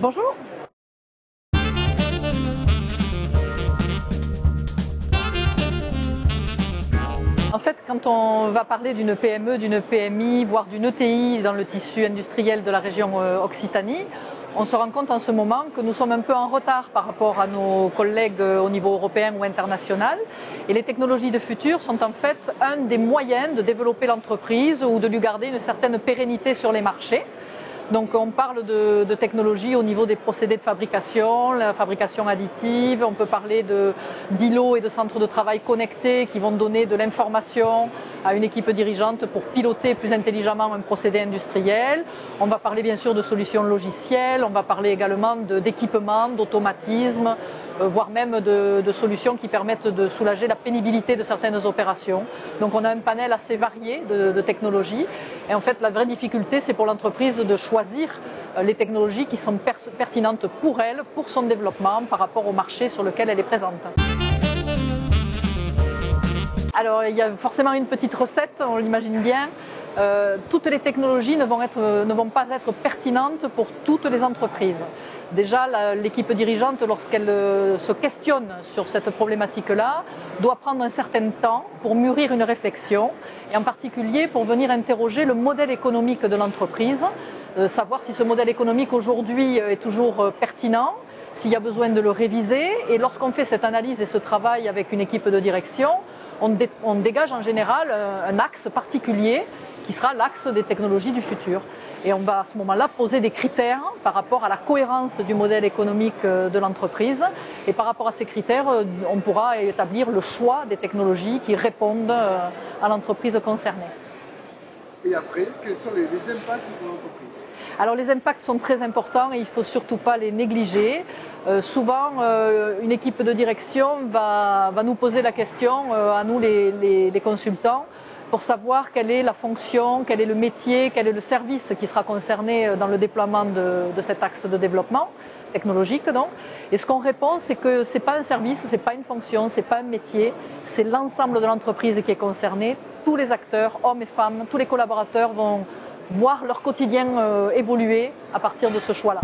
Bonjour. En fait, quand on va parler d'une PME, d'une PMI, voire d'une ETI dans le tissu industriel de la région Occitanie, on se rend compte en ce moment que nous sommes un peu en retard par rapport à nos collègues au niveau européen ou international. Et les technologies de futur sont en fait un des moyens de développer l'entreprise ou de lui garder une certaine pérennité sur les marchés. Donc on parle de technologie au niveau des procédés de fabrication, la fabrication additive, on peut parler d'îlots et de centres de travail connectés qui vont donner de l'information à une équipe dirigeante pour piloter plus intelligemment un procédé industriel. On va parler bien sûr de solutions logicielles, on va parler également d'équipements, d'automatisme, voire même de solutions qui permettent de soulager la pénibilité de certaines opérations. Donc on a un panel assez varié de technologies et en fait la vraie difficulté c'est pour l'entreprise de choisir les technologies qui sont pertinentes pour elle, pour son développement par rapport au marché sur lequel elle est présente. Alors il y a forcément une petite recette, on l'imagine bien. Toutes les technologies ne vont pas être pertinentes pour toutes les entreprises. Déjà, l'équipe dirigeante, lorsqu'elle se questionne sur cette problématique-là, doit prendre un certain temps pour mûrir une réflexion, et en particulier pour venir interroger le modèle économique de l'entreprise, savoir si ce modèle économique aujourd'hui est toujours pertinent, s'il y a besoin de le réviser, et lorsqu'on fait cette analyse et ce travail avec une équipe de direction, on dégage en général un axe particulier qui sera l'axe des technologies du futur. Et on va à ce moment-là poser des critères par rapport à la cohérence du modèle économique de l'entreprise. Et par rapport à ces critères, on pourra établir le choix des technologies qui répondent à l'entreprise concernée. Et après, quels sont les impacts pour l'entreprise? Alors les impacts sont très importants et il ne faut surtout pas les négliger. Souvent, une équipe de direction va nous poser la question, à nous les consultants, pour savoir quelle est la fonction, quel est le métier, quel est le service qui sera concerné dans le déploiement de cet axe de développement technologique. Donc. Et ce qu'on répond, c'est que ce n'est pas un service, ce n'est pas une fonction, ce n'est pas un métier, c'est l'ensemble de l'entreprise qui est concerné. Tous les acteurs, hommes et femmes, tous les collaborateurs vont voir leur quotidien évoluer à partir de ce choix-là.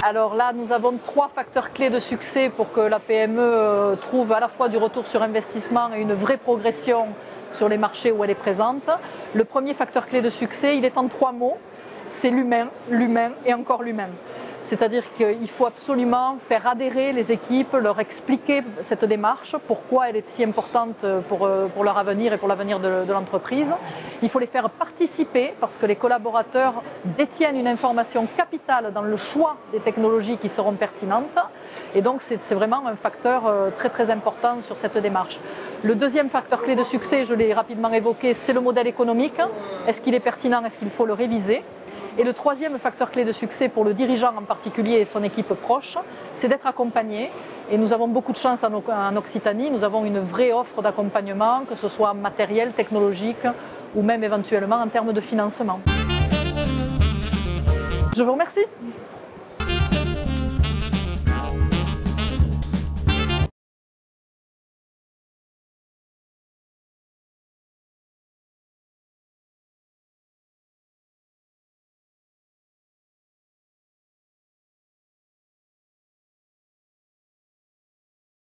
Alors là, nous avons 3 facteurs clés de succès pour que la PME trouve à la fois du retour sur investissement et une vraie progression sur les marchés où elle est présente. Le premier facteur clé de succès, il est en 3 mots, c'est l'humain, l'humain et encore l'humain. C'est-à-dire qu'il faut absolument faire adhérer les équipes, leur expliquer cette démarche, pourquoi elle est si importante pour leur avenir et pour l'avenir de l'entreprise. Il faut les faire participer parce que les collaborateurs détiennent une information capitale dans le choix des technologies qui seront pertinentes. Et donc c'est vraiment un facteur très très important sur cette démarche. Le deuxième facteur clé de succès, je l'ai rapidement évoqué, c'est le modèle économique. Est-ce qu'il est pertinent? Est-ce qu'il faut le réviser? Et le troisième facteur clé de succès pour le dirigeant en particulier et son équipe proche, c'est d'être accompagné. Et nous avons beaucoup de chance en Occitanie, nous avons une vraie offre d'accompagnement, que ce soit matériel, technologique ou même éventuellement en termes de financement. Je vous remercie.